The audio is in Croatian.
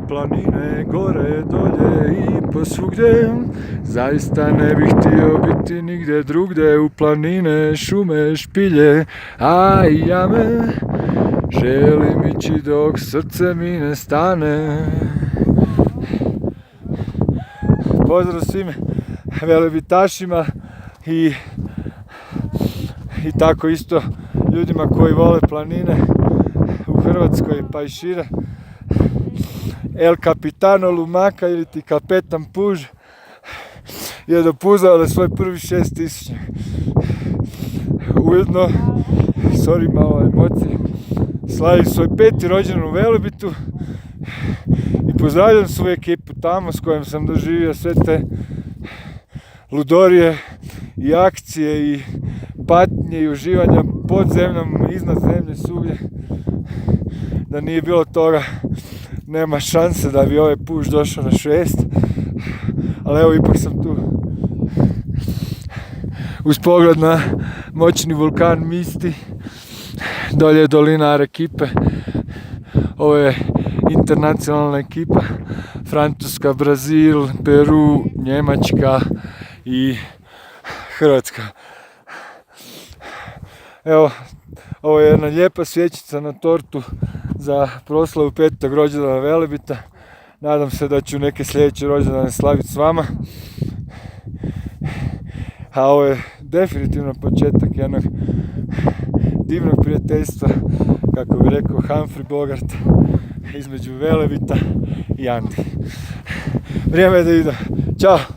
planine, gore, dolje i posvugdje. Zaista ne bih htio biti nigdje drugdje, u planine, šume, špilje, a i jame. Želim ići dok srce mi ne stane. Pozdrav svim velebitašima i tako isto ljudima koji vole planine u Hrvatskoj pa i šire. El Capitano Lumaka ili ti Kapetan Puž je dopuzao da svoj prvi 6000. Ujedno, sorry, malo emocije, slavi svoj 5. rođendan u Velebitu i pozdravljam svoju ekipu tamo s kojom sam doživio sve te ludorije i akcije i patnje i uživanja pod zemljom, iznad zemlje, svugdje. Da nije bilo toga, nema šanse da bi ovaj puš došao na 6. Ali evo, ipak sam tu. Uz pogled na moćni vulkan Misti, dolje je dolina Arequipe. Ovo je internacionalna ekipa, Francuska, Brazil, Peru, Njemačka i Hrvatska. Evo, ovo je jedna lijepa svjećica na tortu za proslavu 5. rođendana Velebita. Nadam se da ću neke sljedeće rođendane slaviti s vama. A ovo je definitivno početak jednog divnog prijateljstva, kako bi rekao Humphrey Bogart, između Velebita i Andi. Vrijeme je da idem. Ćao!